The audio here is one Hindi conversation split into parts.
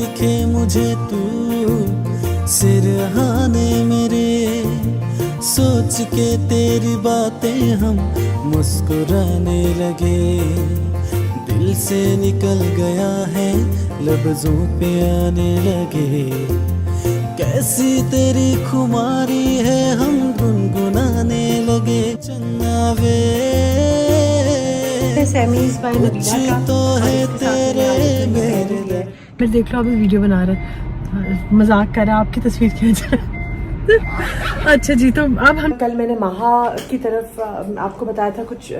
दिखे मुझे तू सिरहाने मेरे, सोच के तेरी बातें हम मुस्कुराने लगे। दिल से निकल गया है लफ्जों पे आने लगे, कैसी तेरी खुमारी है हम गुनगुनाने लगे। चन्नावे कुछ तो है तेरे मेरे। फिर देख लो अभी वीडियो बना रहे, मजाक कर रहा है, आपकी तस्वीर खींच। अच्छा जी, तो अब हम कल मैंने महा की तरफ आपको बताया था कुछ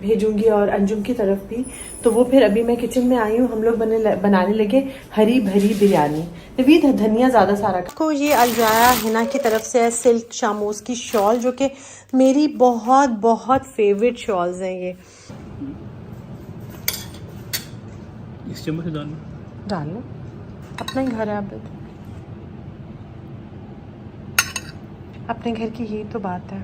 भेजूंगी और अंजुम की तरफ भी, तो वो फिर अभी मैं किचन में आई हूँ। हम लोग बनाने लगे हरी भरी बिरयानी। नवीद धनिया ज़्यादा सारा को ये अलजाया हिना की तरफ से है सिल्क शामोज की शॉल, जो कि मेरी बहुत बहुत फेवरेट शॉल्स हैं। ये इस चम्मच से डाल लो, अपना ही घर है, आप अपने घर की यही तो बात है।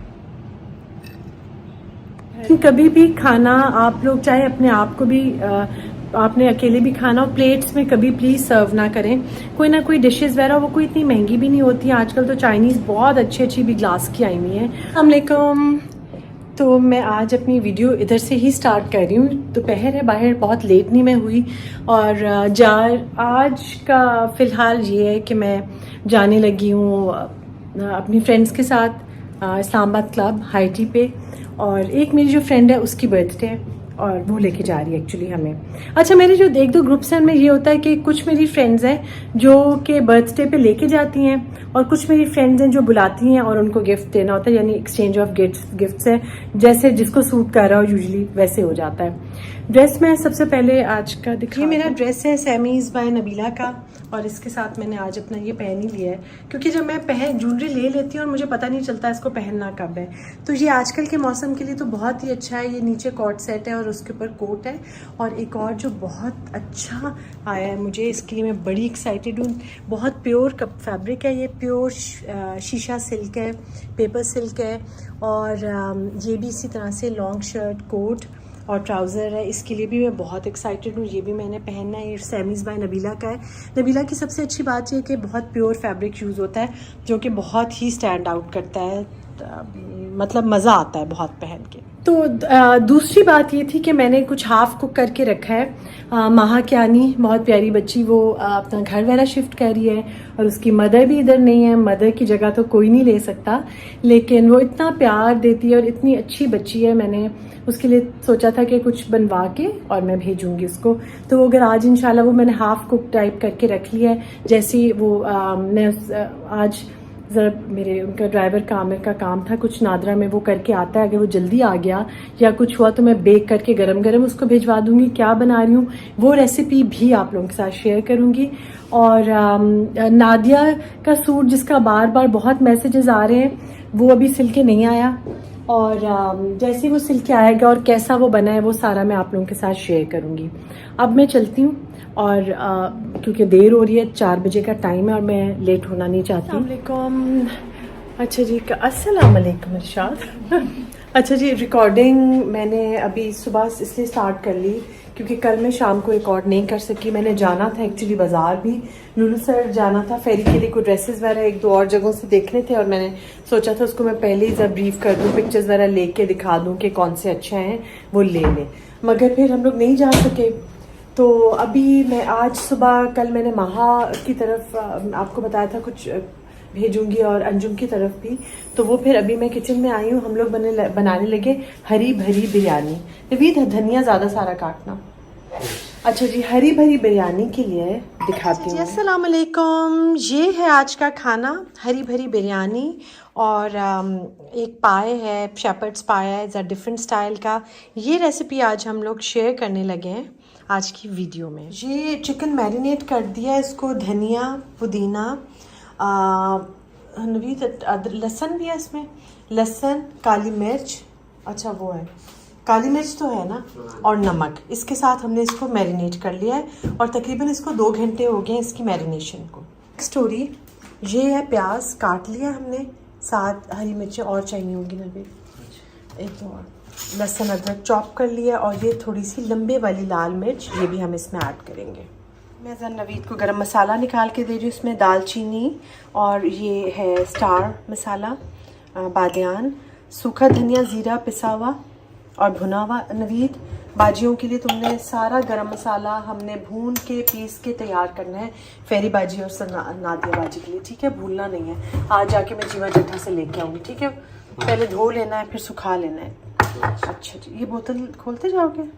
कभी भी खाना आप लोग चाहे अपने आप को भी आपने अकेले भी खाना हो, प्लेट्स में कभी प्लीज सर्व ना करें। कोई ना कोई डिशेस वगैरह वो कोई इतनी महंगी भी नहीं होती। आजकल तो चाइनीज बहुत अच्छी अच्छी भी ग्लास की आई हुई है। अस्सलाम वालेकुम। तो मैं आज अपनी वीडियो इधर से ही स्टार्ट कर रही हूँ। दोपहर है, बाहर बहुत लेट नहीं मैं हुई, और आज का फ़िलहाल ये है कि मैं जाने लगी हूँ अपनी फ्रेंड्स के साथ इस्लामाबाद क्लब हाई टी पे, और एक मेरी जो फ्रेंड है उसकी बर्थडे है और वो लेके जा रही है एक्चुअली हमें। अच्छा, मेरे जो एक दो ग्रुप्स हैं उनमें ये होता है कि कुछ मेरी फ्रेंड्स हैं जो कि बर्थडे पे लेके जाती हैं, और कुछ मेरी फ्रेंड्स हैं जो बुलाती हैं और उनको गिफ्ट देना होता है, यानी एक्सचेंज ऑफ गिफ्ट्स है। जैसे जिसको सूट कर रहा हो यूजुअली वैसे हो जाता है। ड्रेस में सबसे पहले आज का दिखा, ये मेरा ड्रेस है सैमीज़ बाय नबीला का, और इसके साथ मैंने आज अपना ये पहन ही लिया है, क्योंकि जब मैं ज्वेलरी ले लेती हूँ और मुझे पता नहीं चलता इसको पहनना कब है। तो ये आजकल के मौसम के लिए तो बहुत ही अच्छा है। ये नीचे कॉट सेट है और उसके ऊपर कोट है, और एक और जो बहुत अच्छा आया है मुझे, इसके लिए मैं बड़ी एक्साइटेड हूँ। बहुत प्योर फैब्रिक है, ये प्योर शीशा सिल्क है, पेपर सिल्क है, और ये भी इसी तरह से लॉन्ग शर्ट कोट और ट्राउज़र है। इसके लिए भी मैं बहुत एक्साइटेड हूँ। ये भी मैंने पहनना है। ये सैमीज़ बाय नबीला का है। नबीला की सबसे अच्छी बात यह है कि बहुत प्योर फैब्रिक यूज़ होता है, जो कि बहुत ही स्टैंड आउट करता है, मतलब मज़ा आता है बहुत पहन के। तो दूसरी बात ये थी कि मैंने कुछ हाफ़ कुक करके रखा है। माहा क्यानी बहुत प्यारी बच्ची, वो अपना घर वगैरह शिफ्ट कर रही है, और उसकी मदर भी इधर नहीं है। मदर की जगह तो कोई नहीं ले सकता, लेकिन वो इतना प्यार देती है और इतनी अच्छी बच्ची है। मैंने उसके लिए सोचा था कि कुछ बनवा के और मैं भेजूंगी उसको। तो वो अगर आज इंशाल्लाह, वो मैंने हाफ़ कुक टाइप करके रख लिया है। जैसे वो मैं आज ज़रा मेरे उनका ड्राइवर का आमिर का काम था कुछ नादरा में, वो करके आता है। अगर वो जल्दी आ गया या कुछ हुआ तो मैं बेक करके गरम गरम उसको भिजवा दूंगी। क्या बना रही हूँ वो रेसिपी भी आप लोगों के साथ शेयर करूंगी। और नादिया का सूट जिसका बार बार बहुत मैसेजेस आ रहे हैं, वो अभी सिल के नहीं आया, और जैसे वो सिल के आएगा और कैसा वो बना है वो सारा मैं आप लोगों के साथ शेयर करूंगी। अब मैं चलती हूँ, और क्योंकि देर हो रही है, 4 बजे का टाइम है और मैं लेट होना नहीं चाहती। अस्सलाम। अच्छा जी, अस्सलाम वालेकुम इरशाद। अच्छा जी, रिकॉर्डिंग मैंने अभी सुबह इसलिए स्टार्ट कर ली क्योंकि कल मैं शाम को रिकॉर्ड नहीं कर सकी। मैंने जाना था एक्चुअली बाजार भी, लुलु सर जाना था फेरी के लिए, कुछ ड्रेसेस वगैरह एक दो और जगहों से देखने थे, और मैंने सोचा था उसको मैं पहले ही जब ब्रीफ कर दूँ, पिक्चर्स वगैरह लेके दिखा दूँ कि कौन से अच्छे हैं वो ले लें, मगर फिर हम लोग नहीं जा सके। तो अभी मैं आज सुबह, कल मैंने महा की तरफ आपको बताया था कुछ भेजूंगी और अंजुम की तरफ भी, तो वो फिर अभी मैं किचन में आई हूँ। हम लोग बनाने लगे हरी भरी बिरयानी। नवीद धनिया ज़्यादा सारा काटना। अच्छा जी, हरी भरी बिरयानी के लिए दिखाती हूँ। अस्सलाम वालेकुम। ये है आज का खाना, हरी भरी बिरयानी, और एक पाए है, शेपर्ड्स पाए है, इज़ अ डिफरेंट स्टाइल का। ये रेसिपी आज हम लोग शेयर करने लगे हैं आज की वीडियो में। ये चिकन मैरिनेट कर दिया है, इसको धनिया पुदीना, नवीद लहसुन भी है इसमें, लहसुन, काली मिर्च, अच्छा वो है काली मिर्च तो है ना, और नमक, इसके साथ हमने इसको मैरिनेट कर लिया है, और तकरीबन इसको 2 घंटे हो गए इसकी मैरिनेशन को। स्टोरी ये है, प्याज काट लिया हमने, साथ हरी मिर्चें और चाहिए होगी नवीद, एक दो और, लहसुन अदरक चॉप कर लिया, और ये थोड़ी सी लंबे वाली लाल मिर्च, ये भी हम इसमें ऐड करेंगे। मैं ज़रा नवीद को गरम मसाला निकाल के दे रही हूँ। इसमें दालचीनी और ये है स्टार मसाला, बादियान, सूखा धनिया, ज़ीरा पिसा हुआ और भुना हुआ। नवीद, बाजियों के लिए तुमने सारा गरम मसाला हमने भून के पीस के तैयार करना है, फेरी बाजी और नादिया बाजी के लिए, ठीक है? भूलना नहीं है। आज जाके मैं जीवा जट्टा से लेके आऊँगी, ठीक है? पहले धो लेना है, फिर सुखा लेना है। अच्छा जी, ये बोतल खोलते जाओगे?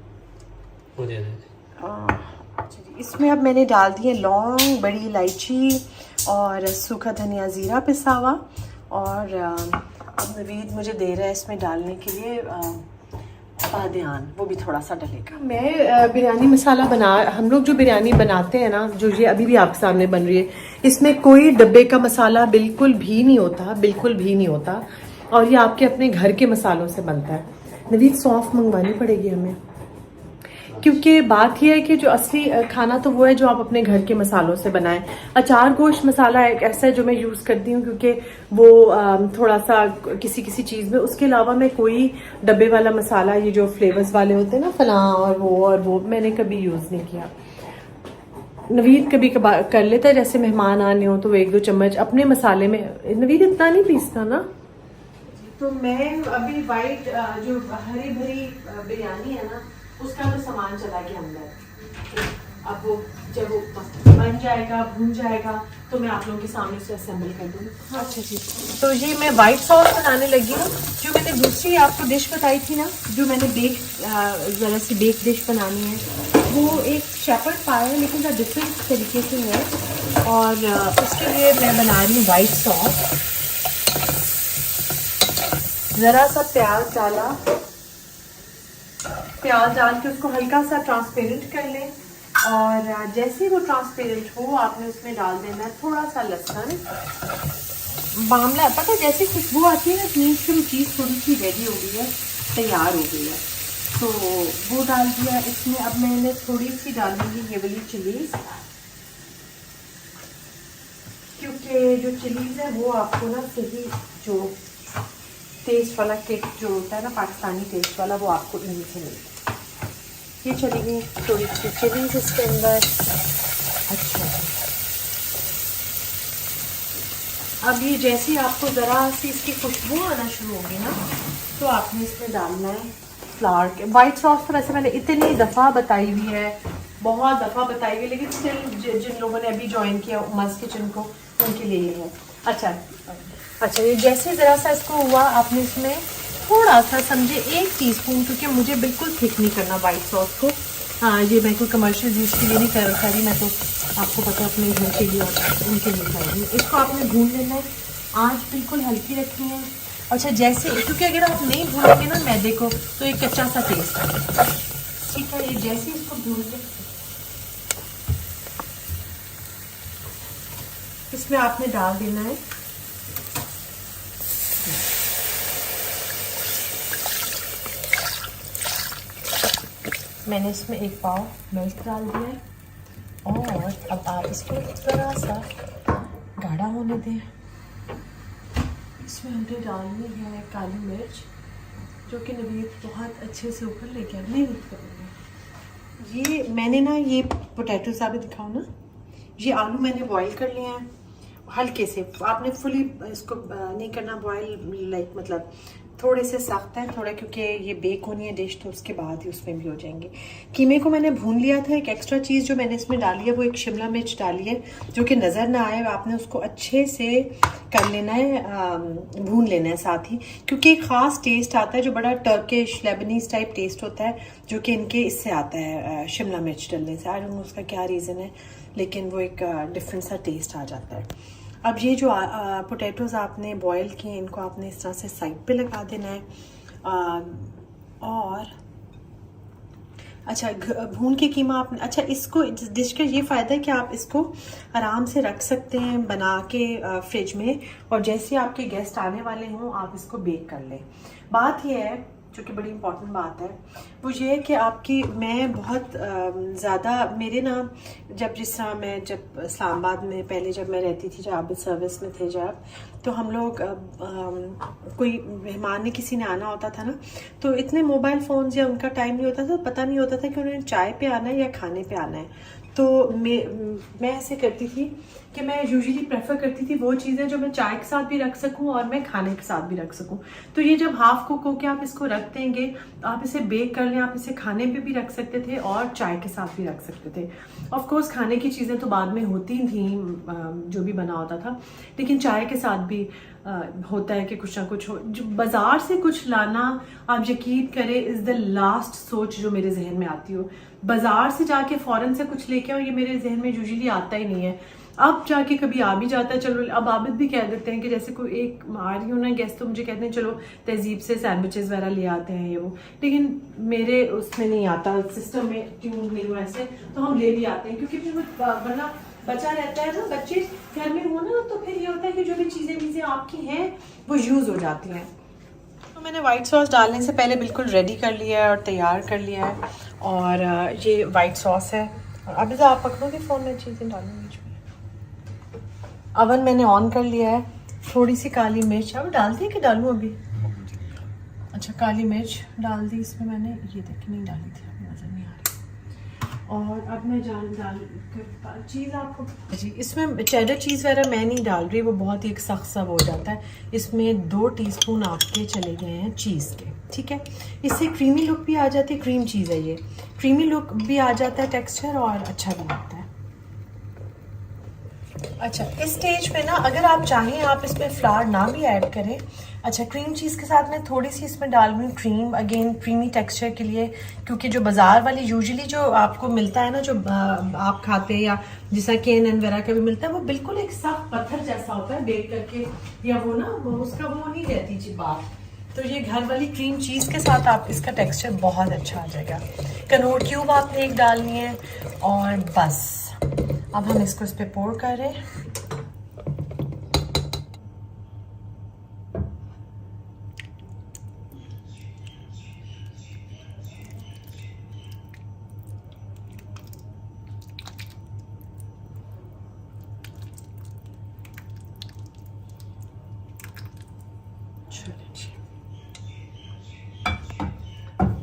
अच्छा जी, इसमें अब मैंने डाल दिए लौंग, बड़ी इलायची और सूखा धनिया, ज़ीरा पिसा हुआ। और अब नवीद मुझे दे रहा है इसमें डालने के लिए बादियान, वो भी थोड़ा सा डलेगा। मैं बिरयानी मसाला हम लोग जो बिरयानी बनाते हैं ना, जो ये अभी भी आपके सामने बन रही है, इसमें कोई डब्बे का मसाला बिल्कुल भी नहीं होता, बिल्कुल भी नहीं होता। और ये आपके अपने घर के मसालों से बनता है। नवीद, सौंफ मंगवानी पड़ेगी हमें, क्योंकि बात यह है कि जो असली खाना तो वो है जो आप अपने घर के मसालों से बनाएं। अचार गोश्त मसाला एक ऐसा है जो मैं यूज़ करती हूँ, क्योंकि वो थोड़ा सा किसी चीज़ में, उसके अलावा मैं कोई डब्बे वाला मसाला, ये जो फ्लेवर्स वाले होते हैं ना, फलां और वो मैंने कभी यूज़ नहीं किया। नवीद कभी कभार कर लेता है, जैसे मेहमान आने हो तो वो 1-2 चम्मच अपने मसाले में। नवीद इतना नहीं पीसता ना। तो मैं अभी वाइट जो हरी भरी बिरयानी है ना, उसका तो सामान चला गया अंदर। अब वो जब वो बन जाएगा, भून जाएगा, तो मैं आप लोगों के सामने उसे असेंबल कर दूँगी। अच्छा जी, तो ये मैं वाइट सॉस बनाने लगी हूँ। जो मैंने दूसरी आपको डिश बताई थी ना, जो मैंने ज़रा सी बेक डिश बनानी है, वो एक शेफर्ड पाई है, लेकिन ज़रा डिफरेंट तरीके से है। और उसके लिए मैं बना रही हूँ वाइट सॉस। ज़रा सा प्याज डाल के उसको हल्का सा ट्रांसपेरेंट कर लें। और जैसे वो ट्रांसपेरेंट हो, आपने उसमें डाल देना है थोड़ा सा लहसुन। मामला पता है, जैसे खुशबू आती है ना, मीन्स की चीज़ थोड़ी सी रेडी हो गई है, तैयार हो गई है। तो वो डाल दिया इसमें। अब मैंने थोड़ी सी डालूंगी ये वाली चिलीज, क्योंकि जो चिलीज है वो आपको ना सही जो टेस्ट वाला केक जो होता है ना, पाकिस्तानी टेस्ट वाला, वो आपको इन्हीं से मिलता है। ये चली गई थोड़ी सी चिलीज इसके अंदर। अच्छा, अब ये जैसे ही आपको ज़रा सी इसकी खुशबू आना शुरू होगी ना, तो आपने इसमें डालना है फ्लावर के। वाइट सॉस तो वैसे मैंने इतनी दफ़ा बताई हुई है, बहुत दफ़ा बताई हुई, लेकिन स्टिल जिन लोगों ने अभी ज्वाइन किया उमस किचन को, उनके लिए ये है। अच्छा, ये जैसे ज़रा सा इसको हुआ, आपने इसमें थोड़ा सा समझे 1 टीस्पून, क्योंकि मुझे बिल्कुल थिक नहीं करना वाइट सॉस को। हाँ, ये मैं कोई कमर्शियल यूज़ के लिए नहीं कर रही, मैं तो आपको पता अपने घर के लिए और उनके लिए कर रही हूँ। इसको आपने भून लेना है, आँच बिल्कुल हल्की रखनी है। अच्छा, जैसे, क्योंकि अगर आप नहीं भूनोगे ना मैदे को, तो एक कच्चा सा टेस्ट आएगा, ठीक है? ये जैसे इसको भून के इसमें आपने डाल देना है मैंने इसमें 1 पाव मिल्क डाल दिया है। और अब आप इसको थोड़ा सा गाढ़ा होने दें। इसमें हमने डालनी है काली मिर्च, जो कि नवीद बहुत अच्छे से ऊपर लेके नहीं करेंगे। ये मैंने ना, ये पोटैटो साबित दिखाओ ना, ये आलू मैंने बॉईल कर लिए हैं हल्के से। आपने फुली इसको नहीं करना बॉईल, लाइक मतलब थोड़े से सख्त है थोड़ा, क्योंकि ये बेक होनी है डिश, तो उसके बाद ही उसमें भी हो जाएंगे। कीमे को मैंने भून लिया था। एक एक्स्ट्रा चीज़ जो मैंने इसमें डाली है, वो एक शिमला मिर्च डाली है, जो कि नज़र ना आए, आपने उसको अच्छे से कर लेना है, भून लेना है साथ ही, क्योंकि एक ख़ास टेस्ट आता है जो बड़ा टर्किश लेबनीज टाइप टेस्ट होता है, जो कि इनके इससे आता है शिमला मिर्च डलने से। आई डोंट नो उसका क्या रीज़न है, लेकिन वो एक डिफरेंट सा टेस्ट आ जाता है। अब ये जो पोटैटोज़ आपने बॉयल किए, इनको आपने इस तरह से साइड पे लगा देना है। और अच्छा, भून के कीमा आपने, अच्छा, इसको डिश का ये फ़ायदा है कि आप इसको आराम से रख सकते हैं बना के फ्रिज में, और जैसे आपके गेस्ट आने वाले हों आप इसको बेक कर लें। बात ये है, जो कि बड़ी इंपॉर्टेंट बात है, वो ये है कि आपकी, मैं बहुत ज़्यादा, मेरे ना, जिस तरह मैं जब इस्लामाबाद में पहले जब मैं रहती थी, जब आप सर्विस में थे जब, तो हम लोग कोई मेहमान ने, किसी ने आना होता था ना, तो इतने मोबाइल फ़ोन्स या उनका टाइम नहीं होता था, पता नहीं होता था कि उन्हें चाय पे आना है या खाने पे आना है। तो मैं ऐसे करती थी कि मैं यूजुअली प्रेफर करती थी वो चीज़ें जो मैं चाय के साथ भी रख सकूं और मैं खाने के साथ भी रख सकूं। तो ये जब हाफ कुक होके आप इसको रख देंगे तो आप इसे बेक कर लें, आप इसे खाने पे भी रख सकते थे और चाय के साथ भी रख सकते थे। ऑफ कोर्स खाने की चीज़ें तो बाद में होती थी जो भी बना होता था, लेकिन चाय के साथ भी होता है कि कुछ ना कुछ हो। जो बाजार से कुछ लाना, आप यकीन करें, इज़ द लास्ट सोच जो मेरे जहन में आती हो। बाजार से जाके फौरन से कुछ लेके आओ, ये मेरे जहन में यूजुअली आता ही नहीं है। अब जाके कभी आ भी जाता है, चलो अब आबिद भी कह देते हैं कि जैसे कोई एक आ रही हो ना गेस्ट, तो मुझे कहते हैं चलो तहजीब से सैंडविचेस वगैरह ले आते हैं ये वो, लेकिन मेरे उसमें नहीं आता, सिस्टम में ट्यून नहीं हो ऐसे, तो हम ले भी आते हैं क्योंकि फिर वरना बचा रहता है ना, बच्चे घर में हो ना, तो फिर ये होता है कि जो भी चीज़ें आपकी हैं वो यूज़ हो जाती हैं। तो मैंने वाइट सॉस डालने से पहले बिल्कुल रेडी कर लिया है और तैयार कर लिया है, और ये वाइट सॉस है। और अभी तो आप पकड़ोगे फ़ोन में, चीज़ें डालूंगी बीच में। अवन मैंने ऑन कर लिया है, थोड़ी सी काली मिर्च अब डाल दी कि डालूँ अभी? अच्छा, काली मिर्च डाल दी इसमें मैंने, ये देखिए नहीं डाली थी, नज़र नहीं आ रही। और अब मैं डाल चीज़ आपको जी, इसमें चेडर चीज़ वगैरह मैं नहीं डाल रही, वो बहुत ही एक सख्त सा हो जाता है। इसमें 2 टीस्पून आपके चले गए हैं चीज़ के, ठीक है। इससे क्रीमी लुक भी आ जाती है, क्रीम चीज़ है ये, क्रीमी लुक भी आ जाता है, टेक्सचर और अच्छा भी लगता है। अच्छा, इस स्टेज पे ना अगर आप चाहें आप इसमें फ्लावर ना भी ऐड करें। अच्छा, क्रीम चीज़ के साथ मैं थोड़ी सी इसमें डाल रही हूँ क्रीम, अगेन क्रीमी टेक्सचर के लिए, क्योंकि जो बाज़ार वाली यूजुअली जो आपको मिलता है ना, जो आप खाते हैं या जैसा KNN वगैरह का भी मिलता है, वो बिल्कुल एक सख्त पत्थर जैसा होता है बेक करके, या वो ना उसका वो नहीं रहती जी बात। तो ये घर वाली क्रीम चीज़ के साथ आप इसका टेक्सचर बहुत अच्छा आ जाएगा। कनोर क्यूब आपने एक डालनी है और बस अब हम इसको इस पे पोर कर रहे हैं।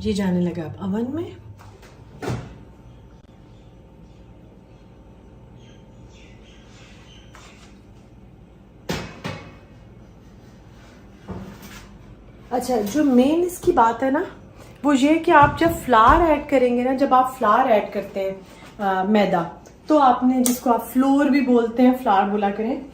ये जाने लगा अब अवन में। अच्छा, जो मेन इसकी बात है ना, वो ये कि आप जब फ्लावर ऐड करेंगे ना, जब आप फ्लावर ऐड करते हैं मैदा, तो आपने जिसको आप फ्लोर भी बोलते हैं, फ्लावर बोला करें,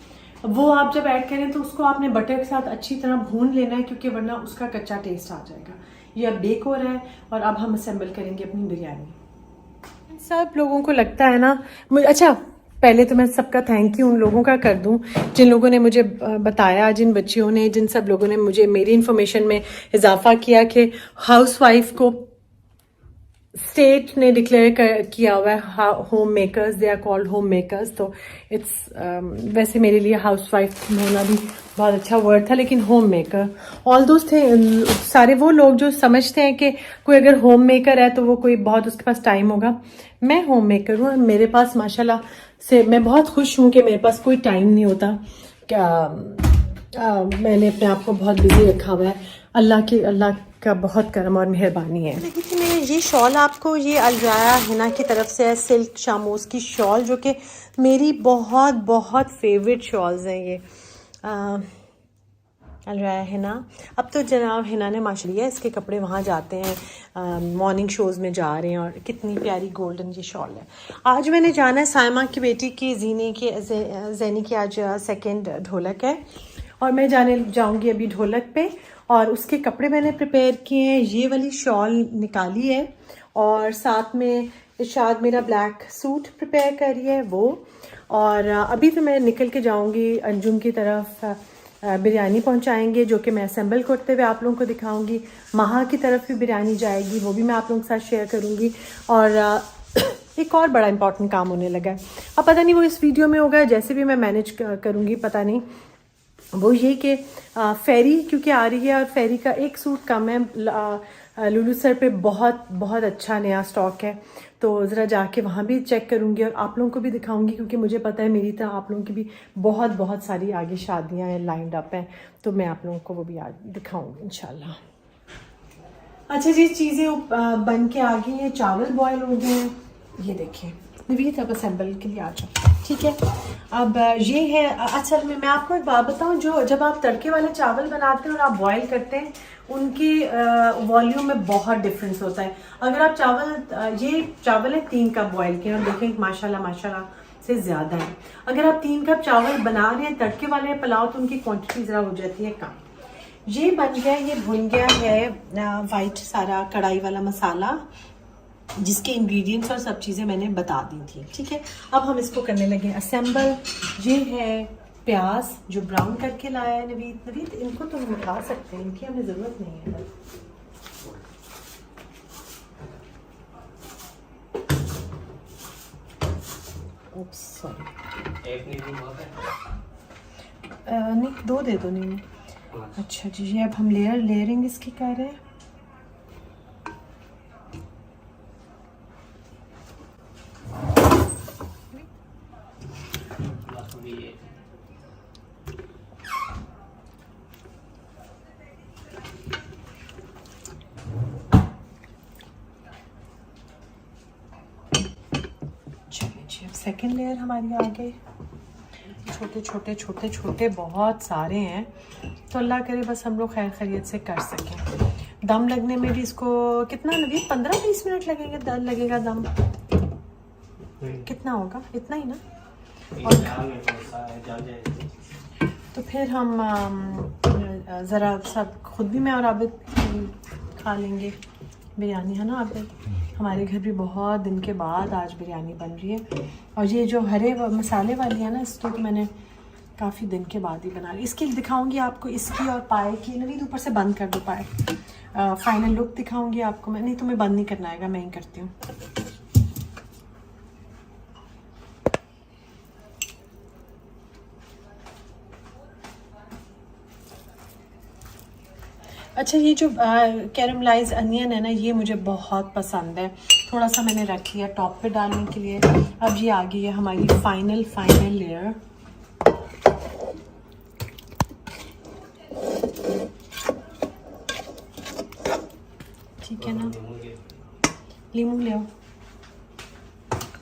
वो आप जब ऐड करें तो उसको आपने बटर के साथ अच्छी तरह भून लेना है, क्योंकि वरना उसका कच्चा टेस्ट आ जाएगा। ये अब बेक हो रहा है और अब हम असेंबल करेंगे अपनी बिरयानी। सब लोगों को लगता है ना, अच्छा पहले तो मैं सबका थैंक यू उन लोगों का कर दूं जिन लोगों ने मुझे बताया, जिन बच्चियों ने, जिन सब लोगों ने मुझे मेरी इन्फॉर्मेशन में इजाफा किया कि हाउसवाइफ को स्टेट ने डिक्लेयर किया हुआ है home makers, they are called home makers. तो इट्स वैसे मेरे लिए हाउसवाइफ होना भी बहुत अच्छा वर्ड था, लेकिन होम मेकर ऑल दोस्त थे सारे वो लोग जो समझते हैं कि कोई अगर होम मेकर है तो वो कोई बहुत उसके पास टाइम होगा। मैं होम मेकर हूँ, मेरे पास माशाल्लाह से मैं बहुत खुश हूँ कि मेरे पास कोई टाइम नहीं होता। क्या मैंने अपने आप को बहुत बिजी रखा हुआ है, अल्लाह का बहुत करम और मेहरबानी है। देखिए मैं ये शॉल आपको, ये अलराया हिना की तरफ से है, सिल्क शामोज की शॉल, जो कि मेरी बहुत बहुत फेवरेट शॉल्स हैं ये अलराया हिना। अब तो जनाब हिना ने माशाल्लाह इसके कपड़े वहाँ जाते हैं, मॉर्निंग शोज़ में जा रहे हैं, और कितनी प्यारी गोल्डन ये शॉल है। आज मैंने जाना है सायमा की बेटी की ज़ैनी की आज 2nd ढोलक है, और मैं जाऊंगी अभी ढोलक पे, और उसके कपड़े मैंने प्रिपेयर किए हैं। ये वाली शॉल निकाली है, और साथ में इरशाद मेरा ब्लैक सूट प्रिपेयर करी है वो। और अभी तो मैं निकल के जाऊंगी अंजुम की तरफ, बिरयानी पहुंचाएंगे जो कि मैं असेंबल करते हुए आप लोगों को दिखाऊंगी। महा की तरफ भी बिरयानी जाएगी, वो भी मैं आप लोगों के साथ शेयर करूंगी। और एक और बड़ा इंपॉर्टेंट काम होने लगा है, अब पता नहीं वो इस वीडियो में होगा, जैसे भी मैं मैनेज करूंगी पता नहीं। वो ये कि फेरी क्योंकि आ रही है, और फेरी का एक सूट कम है, लुलू सर पे बहुत बहुत अच्छा नया स्टॉक है, तो ज़रा जाके वहाँ भी चेक करूँगी और आप लोगों को भी दिखाऊंगी, क्योंकि मुझे पता है मेरी तरह आप लोगों की भी बहुत बहुत सारी आगे शादियाँ हैं, लाइंड अप हैं, तो मैं आप लोगों को वो भी आज दिखाऊंगी इंशाल्लाह। अच्छा जी, चीज़ें बन के आ गई हैं, चावल बॉयल हो गए हैं, ये देखिए नवीद अब असेंबल के लिए आ जाओ, ठीक है। अब ये है असल में मैं आपको एक बात बताऊं, जो जब आप तड़के वाले चावल बनाते हैं और आप बॉईल करते हैं उनकी वॉल्यूम में बहुत डिफरेंस होता है। अगर आप चावल ये चावल है 3 कप बॉईल किए और देखें माशाल्लाह माशाल्लाह से ज़्यादा है। अगर आप 3 कप चावल बना रहे हैं तड़के वाले पुलाव तो उनकी क्वांटिटी ज़रा हो जाती है कम। ये बन गया, ये भुन गया है वाइट सारा कढ़ाई वाला मसाला जिसके इंग्रेडिएंट्स और सब चीज़ें मैंने बता दी थी, ठीक है। अब हम इसको करने लगे असेंबल। ये है प्याज जो ब्राउन करके लाया है नवीद इनको तो हम उठा सकते हैं, इनकी हमें ज़रूरत नहीं है। नहीं 2 दे दो नहीं। अच्छा जी, ये अब हम लेयरिंग इसकी कर रहे हैं। सेकेंड लेयर हमारी आ गई। छोटे छोटे छोटे छोटे बहुत सारे हैं, तो अल्लाह करे बस हम लोग खैर खैरियत से कर सकें। दम लगने में भी इसको कितना नवीद 15-20 मिनट लगेंगे, लगेगा दम कितना होगा, इतना ही ना। और तो फिर हम ज़रा सब खुद भी मैं और आबिद खा लेंगे बिरयानी, है ना आबिद। हमारे घर भी बहुत दिन के बाद आज बिरयानी बन रही है। और ये जो हरे मसाले वाली है ना, इसको तो मैंने काफ़ी दिन के बाद ही बना ली। इसकी दिखाऊंगी आपको, इसकी और पाए की। नवीद ऊपर से बंद कर दो पाए। फाइनल लुक दिखाऊंगी आपको मैं। नहीं तुम्हें बंद नहीं करना आएगा, मैं ही करती हूँ। अच्छा, ये जो कैरमलाइज अनियन है ना, ये मुझे बहुत पसंद है। थोड़ा सा मैंने रख लिया टॉप पे डालने के लिए। अब ये आ गई है हमारी फाइनल लेयर। ठीक है ना, लीमू ले आओ।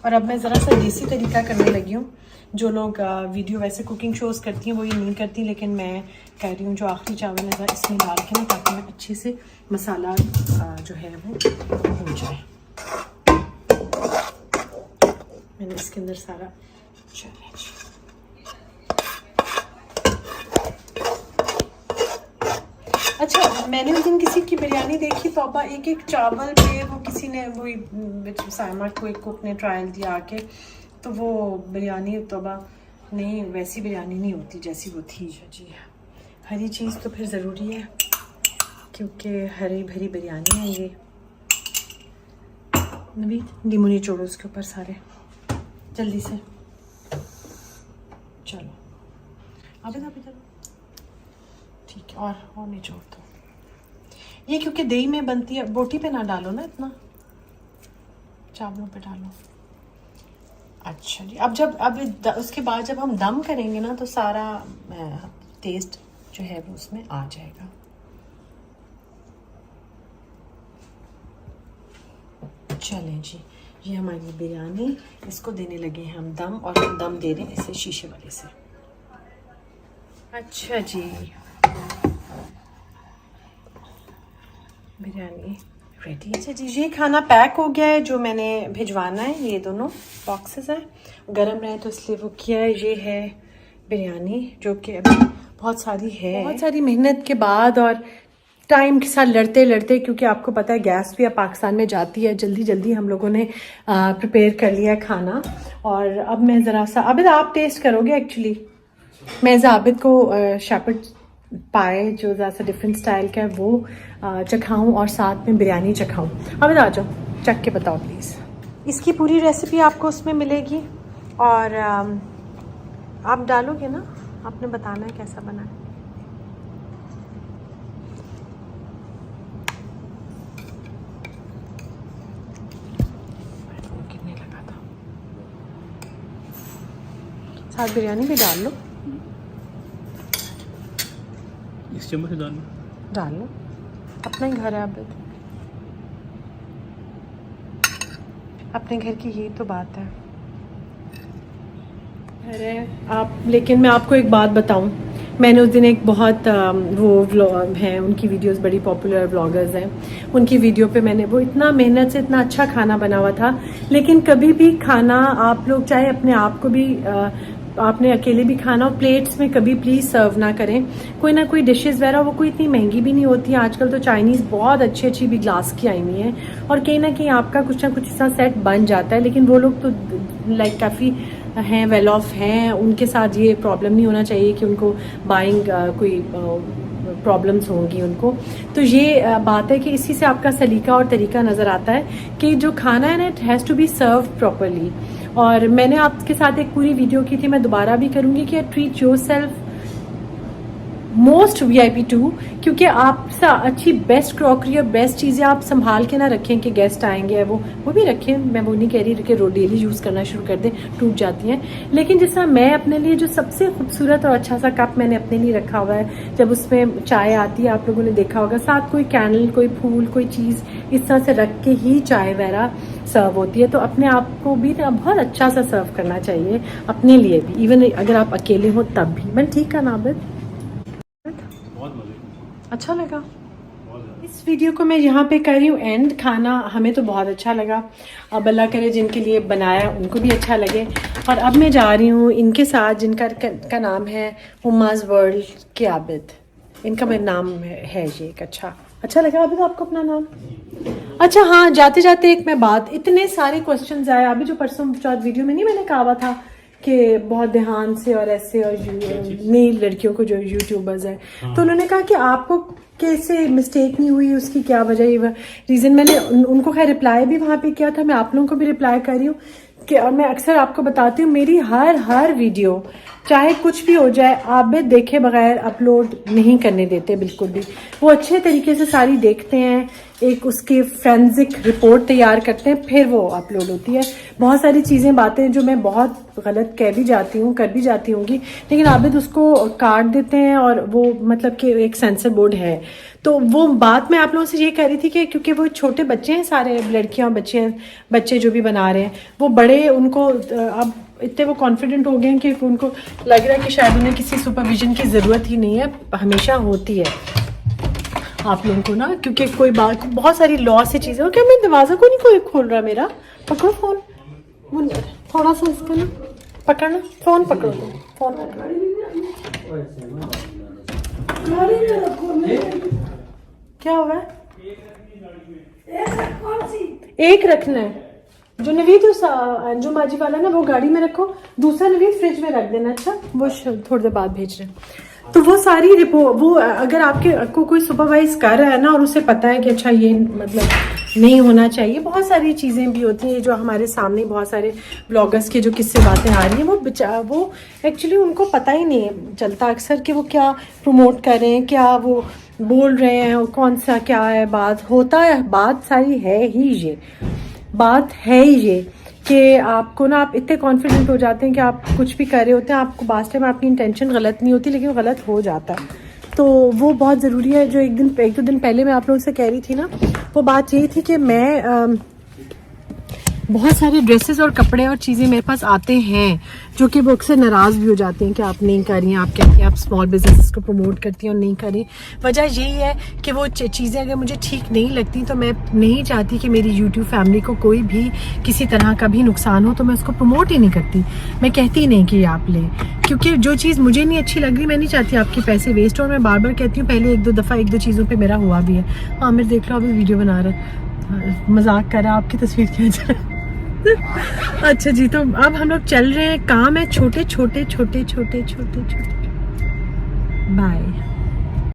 और अब मैं ज़रा सा देसी तरीका करने लगी हूँ। जो लोग वीडियो वैसे कुकिंग शोज़ करती हैं वो ये नहीं करती, लेकिन मैं कह रही हूँ जो आखिरी चावल है इसमें डाल के ना, ताकि मैं अच्छे से मसाला जो है वो हो जाए। मैंने इसके अंदर सारा अच्छा, मैंने उस दिन किसी की बिरयानी देखी तो अब एक चावल पे वो किसी ने वही साइमा को एक कुक ने ट्रायल दिया आके, तो वो बिरयानी तोबा नहीं, वैसी बिरयानी नहीं होती जैसी वो थी। जी हरी चीज़ तो फिर ज़रूरी है क्योंकि हरी भरी बिरयानी है ये। नवीद नींबू निचोड़ो उसके ऊपर सारे जल्दी से। चलो अब इधर ठीक है, और निचोड़ दो ये, क्योंकि दही में बनती है। बोटी पे ना डालो ना इतना, चावलों पे डालो। अच्छा जी, अब उसके बाद जब हम दम करेंगे ना तो सारा टेस्ट जो है वो उसमें आ जाएगा। चलें जी, ये हमारी बिरयानी, इसको देने लगे हैं हम दम, और हम दम दे रहे हैं इसे शीशे वाले से। अच्छा जी, बिरयानी रेडी। अच्छा जी, ये खाना पैक हो गया है जो मैंने भिजवाना है। ये दोनों बॉक्सेस हैं, गर्म रहे तो इसलिए वो किया है। ये है बिरयानी जो कि अभी बहुत सारी है, बहुत सारी मेहनत के बाद और टाइम के साथ लड़ते लड़ते, क्योंकि आपको पता है गैस भी अब पाकिस्तान में जाती है। जल्दी जल्दी हम लोगों ने प्रिपेयर कर लिया खाना। और अब मैं ज़रा सा, आबिद आप टेस्ट करोगे एक्चुअली। मैं जाबिद को शेपर्ड पाए जो ज़रा सा डिफरेंट स्टाइल का है वो चखाऊँ और साथ में बिरयानी चखाऊँ। आबिद आ जाओ, चख के बताओ प्लीज़। इसकी पूरी रेसिपी आपको उसमें मिलेगी और आप डालोगे ना, आपने बताना है कैसा बना है। कितने लगा था, साथ बिरयानी भी डाल लो। इस चम्मच से डाल लो, अपना ही घर है आबिद, अपने घर की यही तो बात है। अरे आप, लेकिन मैं आपको एक बात बताऊं, मैंने उस दिन एक बहुत वो व्लॉग हैं, उनकी वीडियोस बड़ी पॉपुलर व्लॉगर्स हैं, उनकी वीडियो पे मैंने वो इतना मेहनत से इतना अच्छा खाना बना हुआ था, लेकिन कभी भी खाना आप लोग चाहे अपने आप को भी आपने अकेले भी खाना और प्लेट्स में कभी प्लीज सर्व ना करें। कोई ना कोई डिशेस वगैरह वो कोई इतनी महंगी भी नहीं होती है, आजकल तो चाइनीज बहुत अच्छी अच्छी भी ग्लास की आई हुई है और कहीं ना कहीं आपका कुछ ना कुछ ऐसा सेट बन जाता है, लेकिन वो लोग तो लाइक काफ़ी हैं, वेल ऑफ हैं, उनके साथ ये प्रॉब्लम नहीं होना चाहिए कि उनको बाइंग कोई प्रॉब्लम्स होंगी उनको। तो ये बात है कि इसी से आपका सलीका और तरीका नज़र आता है कि जो खाना है ना, it has to be serve properly. और मैंने आपके साथ एक पूरी वीडियो की थी, मैं दोबारा भी करूँगी कि treat your self most VIP 2, क्योंकि आपसे अच्छी बेस्ट क्रॉकरी और बेस्ट चीज़ें आप संभाल के ना रखें कि गेस्ट आएंगे, वो भी रखें। मैं वो नहीं कह रही कि डेली यूज़ करना शुरू कर दें, टूट जाती हैं। लेकिन जिस तरह मैं अपने लिए जो सबसे खूबसूरत और अच्छा सा कप मैंने अपने लिए रखा हुआ है, जब उसमें चाय आती है, आप लोगों ने देखा होगा, साथ कोई कैंडल, कोई फूल, कोई चीज़ इस तरह से रख के ही चाय वगैरह सर्व होती है। तो अपने आप को भी ना बहुत अच्छा सा सर्व करना चाहिए, अपने लिए भी, इवन अगर आप अकेले हो तब भी। मैं ठीक है नाबिद, अच्छा लगा। इस वीडियो को मैं यहाँ पे कर रही हूँ एंड। खाना हमें तो बहुत अच्छा लगा, अब अल्लाह करे जिनके लिए बनाया उनको भी अच्छा लगे। और अब मैं जा रही हूँ इनके साथ, जिनका का नाम है उम्माज वर्ल्ड के आबिद, इनका मेरा नाम है ये एक। अच्छा लगा आबिद आपको अपना नाम? अच्छा हाँ, जाते जाते एक मैं बात, इतने सारे क्वेश्चंस आए अभी, जो परसों वीडियो में नहीं मैंने कहा था कि बहुत ध्यान से और ऐसे, और नई लड़कियों को जो यूट्यूबर्स हैं, तो उन्होंने कहा कि आपको कैसे मिस्टेक नहीं हुई, उसकी क्या वजह, रीज़न। मैंने उनको खैर रिप्लाई भी वहाँ पे किया था, मैं आप लोगों को भी रिप्लाई कर रही हूँ कि, और मैं अक्सर आपको बताती हूँ, मेरी हर वीडियो चाहे कुछ भी हो जाए, आप भी देखे बगैर अपलोड नहीं करने देते बिल्कुल भी। वो अच्छे तरीके से सारी देखते हैं, एक उसकी फोरेंसिक रिपोर्ट तैयार करते हैं, फिर वो अपलोड होती है। बहुत सारी चीज़ें, बातें जो मैं बहुत गलत कह भी जाती हूँ, कर भी जाती होंगी, लेकिन आबिद उसको काट देते हैं, और वो मतलब कि एक सेंसर बोर्ड है। तो वो बात मैं आप लोगों से ये कह रही थी कि क्योंकि वो छोटे बच्चे हैं, सारे लड़कियां बच्चे जो भी बना रहे हैं, वो बड़े, उनको अब इतने वो कॉन्फिडेंट हो गए हैं कि उनको लग रहा है कि शायद उन्हें किसी सुपरविजन की ज़रूरत ही नहीं है, हमेशा होती है आप लोगों को ना, क्योंकि कोई बात, बहुत सारी लॉ से चीज़ें। क्या मैं दरवाज़ा को नहीं कोई खोल रहा मेरा? पकड़ो फ़ोन, थोड़ा सा इसका ना पकड़ना, फ़ोन पकड़ो, फ़ोन पकड़ो। क्या हुआ है? एक रखना है, जो नवीद जो माजी वाला ना, वो गाड़ी में रखो, दूसरा नवीद फ्रिज में रख देना। अच्छा, वो थोड़ी देर बाद भेज रहे हैं। तो वो सारी रिपोर्ट, वो अगर आपको कोई सुपरवाइज कर रहा है ना, और उसे पता है कि अच्छा ये मतलब नहीं होना चाहिए, बहुत सारी चीज़ें भी होती हैं जो हमारे सामने, बहुत सारे ब्लॉगर्स के जो किस्से बातें आ रही हैं, वो एक्चुअली उनको पता ही नहीं चलता अक्सर कि वो क्या प्रमोट कर रहे हैं, क्या वो बोल रहे हैं, और कौन सा क्या है। बात होता है, बात सारी है ही ये कि आपको ना, आप इतने कॉन्फिडेंट हो जाते हैं कि आप कुछ भी कर रहे होते हैं, आपको वास्तव में आपकी इंटेंशन गलत नहीं होती, लेकिन गलत हो जाता है। तो वो बहुत ज़रूरी है। जो एक दो दिन पहले मैं आप लोगों से कह रही थी ना, वो बात यही थी कि मैं बहुत सारे ड्रेसेस और कपड़े और चीज़ें मेरे पास आते हैं जो कि वो अक्सर नाराज़ भी हो जाते हैं कि आप नहीं कर रही हैं, आप कहती हैं आप स्मॉल बिजनेस को प्रमोट करती हैं और नहीं कर रही। वजह यही है कि वो चीज़ें अगर मुझे ठीक नहीं लगती, तो मैं नहीं चाहती कि मेरी यूट्यूब फैमिली को कोई भी किसी तरह का भी नुकसान हो, तो मैं उसको प्रमोट ही नहीं करती। मैं कहती नहीं कि आप लें, क्योंकि जो चीज़ मुझे नहीं अच्छी लग रही, मैं नहीं चाहती आपके पैसे वेस्ट हो। और मैं बार बार कहती हूँ, पहले एक दो चीज़ों पर मेरा हुआ भी है। आमिर देख लो, अभी वीडियो बना रहे, मजाक कर रहा है, आपकी तस्वीर खींच रहा। अच्छा जी, तो अब हम लोग चल रहे हैं, काम है छोटे छोटे। बाय।